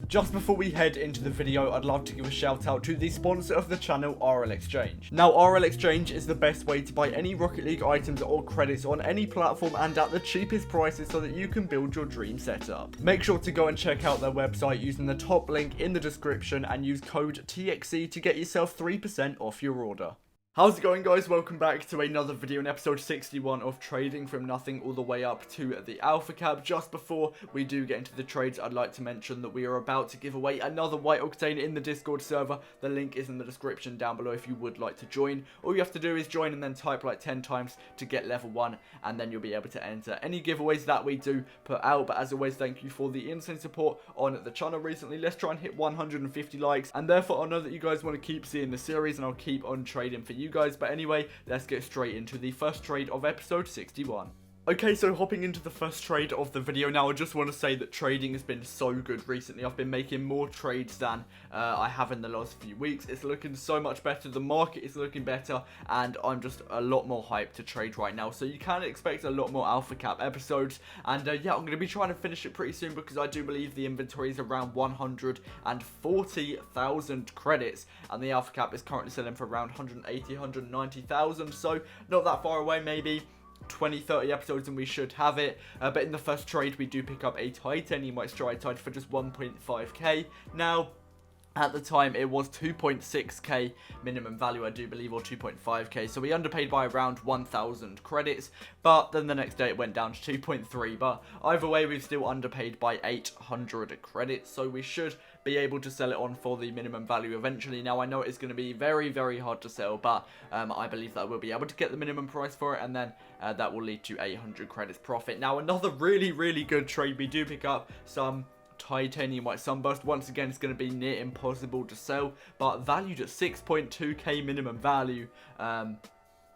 Just before we head into the video, I'd love to give a shout out to the sponsor of the channel, RL Exchange. Now, RL Exchange is the best way to buy any Rocket League items or credits on any platform and at the cheapest prices so that you can build your dream setup. Make sure to go and check out their website using the top link in the description and use code TXE to get yourself 3% off your order. How's it going, guys? Welcome back to another video in episode 61 of Trading from Nothing all the way up to the Alpha Cap. Just before we do get into the trades, I'd like to mention that we are about to give away another White Octane in the Discord server. The link is in the description down below if you would like to join. All you have to do is join and then type like 10 times to get level 1, and then you'll be able to enter any giveaways that we do put out. But as always, thank you for the insane support on the channel recently. Let's try and hit 150 likes, and therefore I know that you guys want to keep seeing the series, and I'll keep on trading for you guys. But anyway, let's get straight into the first trade of episode 61. Okay, so hopping into the first trade of the video now, I just want to say that trading has been so good recently. I've been making more trades than I have in the last few weeks. It's looking so much better. The market is looking better, and I'm just a lot more hyped to trade right now. So you can expect a lot more Alpha Cap episodes, and yeah, I'm going to be trying to finish it pretty soon because I do believe the inventory is around 140,000 credits, and the Alpha Cap is currently selling for around 180, 190,000. So not that far away, maybe 20-30 episodes and we should have it. But in the first trade we do pick up a Titanium White Stride for just 1.5k. Now, at the time, it was 2.6k minimum value, I do believe, or 2.5k. So we underpaid by around 1,000 credits. But then the next day it went down to 2.3. But either way, we've still underpaid by 800 credits. So we should be able to sell it on for the minimum value eventually. Now, I know it's going to be very, very hard to sell. But I believe that we'll be able to get the minimum price for it. And then that will lead to 800 credits profit. Now, another really, really good trade. We do pick up some Titanium White Sunburst. Once again, it's going to be near impossible to sell, but valued at 6.2k minimum value.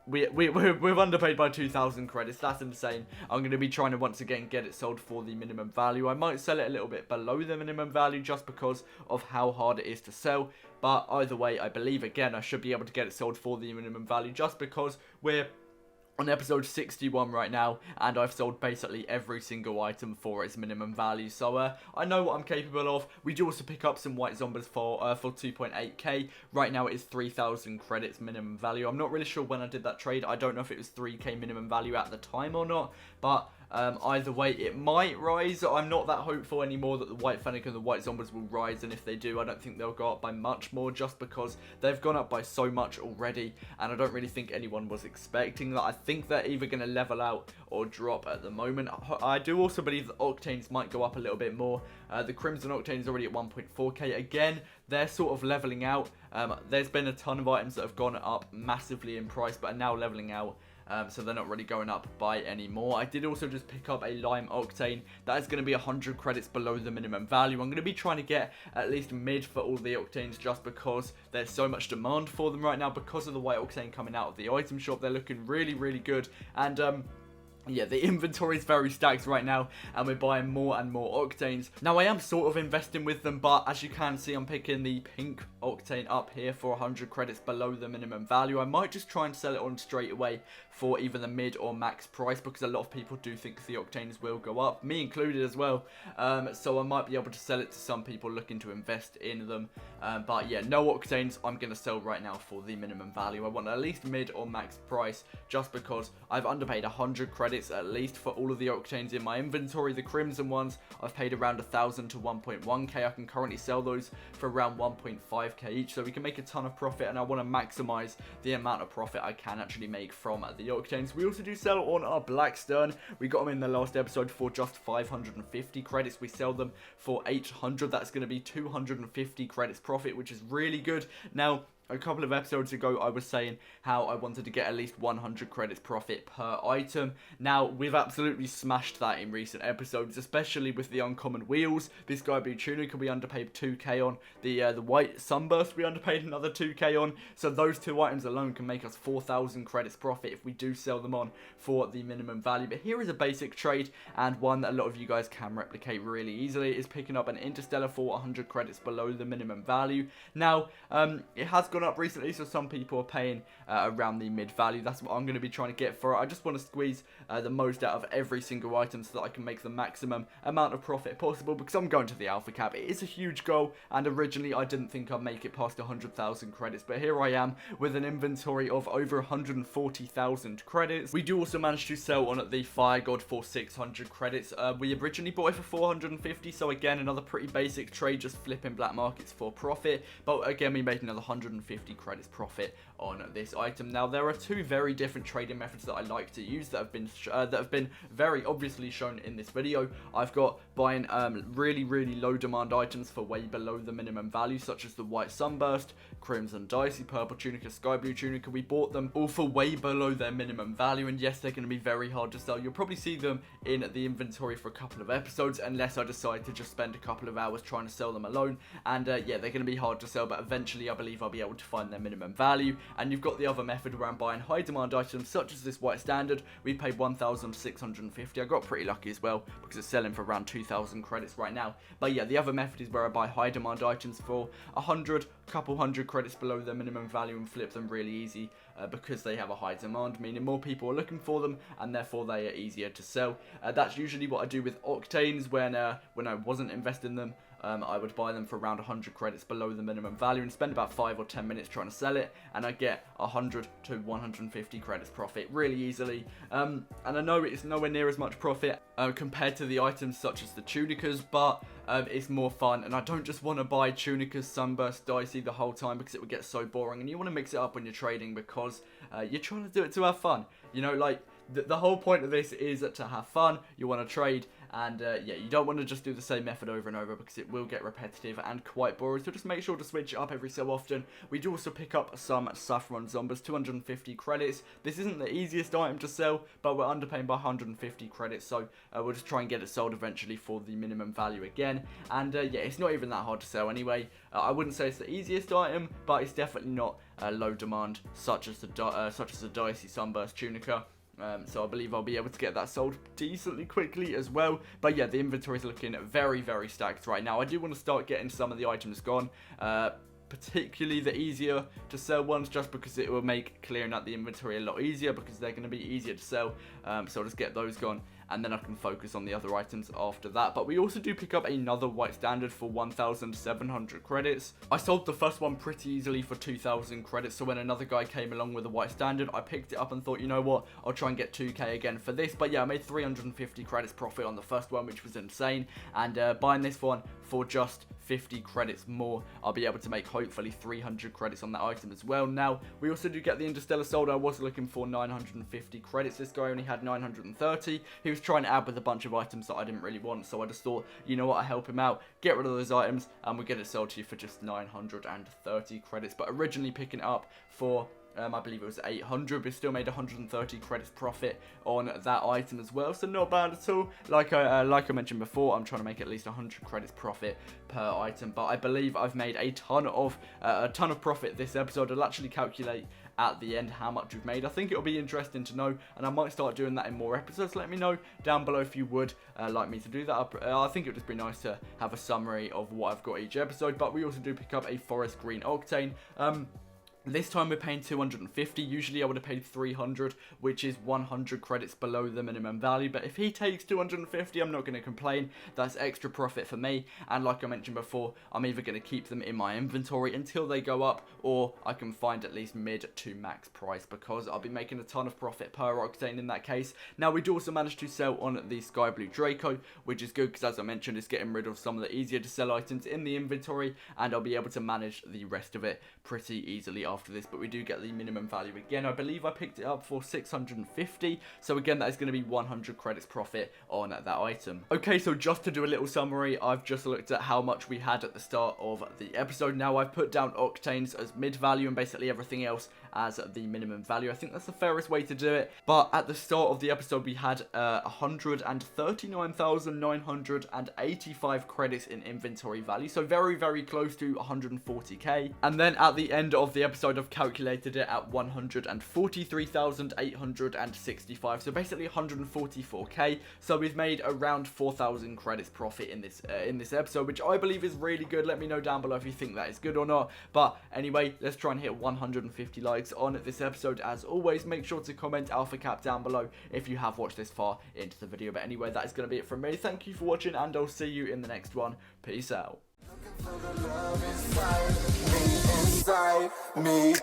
We've underpaid by 2,000 credits. That's insane. I'm going to be trying to once again get it sold for the minimum value. I might sell it a little bit below the minimum value just because of how hard it is to sell, but either way, I believe again I should be able to get it sold for the minimum value just because we're on episode 61 right now, and I've sold basically every single item for its minimum value. So I know what I'm capable of. We do also pick up some White Zombies for 2.8k. Right now it is 3,000 credits minimum value. I'm not really sure when I did that trade. I don't know if it was 3k minimum value at the time or not, but either way, it might rise. I'm not that hopeful anymore that the White Fennec and the White Zombies will rise, and if they do, I don't think they'll go up by much more just because they've gone up by so much already, and I don't really think anyone was expecting that. I think they're either going to level out or drop at the moment. I do also believe that Octanes might go up a little bit more. The Crimson Octane is already at 1.4k. Again, they're sort of leveling out. There's been a ton of items that have gone up massively in price but are now leveling out. So they're not really going up by any more. I did also just pick up a Lime Octane. That is going to be 100 credits below the minimum value. I'm going to be trying to get at least mid for all the Octanes just because there's so much demand for them right now. Because of the White Octane coming out of the item shop, they're looking really, really good. And yeah, the inventory is very stacked right now, and we're buying more and more Octanes. Now, I am sort of investing with them, but as you can see, I'm picking the pink Octane up here for 100 credits below the minimum value. I might just try and sell it on straight away for either the mid or max price, because a lot of people do think the Octanes will go up, me included as well. So I might be able to sell it to some people looking to invest in them. But yeah, no Octanes I'm going to sell right now for the minimum value. I want at least mid or max price just because I've underpaid 100 credits at least for all of the Octanes in my inventory. The Crimson ones, I've paid around 1,000 to 1.1k. I can currently sell those for around 1.5k each, so we can make a ton of profit, and I want to maximize the amount of profit I can actually make from the Octanes. We also do sell on our Black Stern. We got them in the last episode for just 550 credits. We sell them for 800. That's going to be 250 credits profit, which is really good. Now, a couple of episodes ago, I was saying how I wanted to get at least 100 credits profit per item. Now, we've absolutely smashed that in recent episodes, especially with the uncommon wheels. This Sky Blue Tunic we underpaid 2k on. The White Sunburst we underpaid another 2k on. So those two items alone can make us 4,000 credits profit if we do sell them on for the minimum value. But here is a basic trade, and one that a lot of you guys can replicate really easily, is picking up an Interstellar for 100 credits below the minimum value. Now, it has gone gone up recently, so some people are paying around the mid value. That's what I'm going to be trying to get for it. I just want to squeeze the most out of every single item so that I can make the maximum amount of profit possible, because I'm going to the alpha cap. It is a huge goal, and originally I didn't think I'd make it past 100,000 credits, but here I am with an inventory of over 140,000 credits. We do also manage to sell on the Fire God for 600 credits. We originally bought it for 450, so again, another pretty basic trade, just flipping black markets for profit, but again, we made another 150 credits profit on this item. Now, there are two very different trading methods that I like to use that have been very obviously shown in this video. I've got buying really low demand items for way below the minimum value, such as the White Sunburst, Crimson Dicey, Purple Tunica, Sky Blue Tunica. We bought them all for way below their minimum value, and yes, they're going to be very hard to sell. You'll probably see them in the inventory for a couple of episodes, unless I decide to just spend a couple of hours trying to sell them alone, and yeah, they're going to be hard to sell, but eventually I believe I'll be able to find their minimum value. And you've got the other method where I'm buying high demand items, such as this White Standard. We paid 1,650. I got pretty lucky as well, because it's selling for around 2,000 credits right now. But yeah, the other method is where I buy high demand items for 100, couple hundred credits below their minimum value, and flip them really easy because they have a high demand, meaning more people are looking for them, and therefore they are easier to sell. That's usually what I do with Octanes when I wasn't investing in them. I would buy them for around 100 credits below the minimum value and spend about 5 or 10 minutes trying to sell it, and I get 100 to 150 credits profit really easily. And I know it's nowhere near as much profit compared to the items such as the Tunicas, but it's more fun, and I don't just want to buy Tunicas, Sunburst, Dicey the whole time, because it would get so boring, and you want to mix it up when you're trading, because you're trying to do it to have fun. You know, like, the whole point of this is to have fun. You want to trade, and yeah, you don't want to just do the same method over and over, because it will get repetitive and quite boring. So just make sure to switch it up every so often. We do also pick up some Saffron Zombas, 250 credits. This isn't the easiest item to sell, but we're underpaying by 150 credits, so we'll just try and get it sold eventually for the minimum value again. And yeah, it's not even that hard to sell anyway. I wouldn't say it's the easiest item, but it's definitely not low demand, such as the Dicey Sunburst Tunica. So I believe I'll be able to get that sold decently quickly as well. But yeah, the inventory is looking very stacked right now. I do want to start getting some of the items gone, particularly the easier to sell ones, just because it will make clearing out the inventory a lot easier, because they're going to be easier to sell. So I'll just get those gone, and then I can focus on the other items after that. But we also do pick up another White Standard for 1,700 credits. I sold the first one pretty easily for 2,000 credits, so when another guy came along with a White Standard, I picked it up and thought, you know what, I'll try and get 2k again for this. But yeah, I made 350 credits profit on the first one, which was insane, and buying this one for just 50 credits more, I'll be able to make hopefully 300 credits on that item as well. Now, we also do get the Interstellar sold. I was looking for 950 credits. This guy only had 930. He was trying to add with a bunch of items that I didn't really want, so I just thought, you know what, I'll help him out, get rid of those items, and we'll get it sold to you for just 930 credits. But originally picking it up for I believe it was 800, but still made 130 credits profit on that item as well, so not bad at all. Like I mentioned before, I'm trying to make at least 100 credits profit per item, but I believe I've made a ton of profit this episode. I'll actually calculate at the end how much we've made. I think it'll be interesting to know, and I might start doing that in more episodes. Let me know down below if you would like me to do that. I think it would just be nice to have a summary of what I've got each episode. But we also do pick up a Forest Green Octane. This time we're paying 250. Usually I would have paid 300, which is 100 credits below the minimum value. But if he takes 250, I'm not going to complain. That's extra profit for me. And like I mentioned before, I'm either going to keep them in my inventory until they go up, or I can find at least mid to max price, because I'll be making a ton of profit per Octane in that case. Now, we do also manage to sell on the Sky Blue Draco, which is good because, as I mentioned, it's getting rid of some of the easier to sell items in the inventory, and I'll be able to manage the rest of it pretty easily after this. But we do get the minimum value again. I believe I picked it up for 650, so again that is going to be 100 credits profit on that item. Okay, so just to do a little summary, I've just looked at how much we had at the start of the episode. Now I've put down Octanes as mid value and basically everything else as the minimum value. I think that's the fairest way to do it. But at the start of the episode we had 139,985 credits in inventory value, so very close to 140k. And then at the end of the episode side I've calculated it at 143,865, so basically 144k. So we've made around 4,000 credits profit in this episode, which I believe is really good. Let me know down below if you think that is good or not. But anyway, let's try and hit 150 likes on this episode. As always, make sure to comment Alpha Cap down below if you have watched this far into the video. But anyway, that is going to be it from me. Thank you for watching, and I'll see you in the next one. Peace out. Inside me.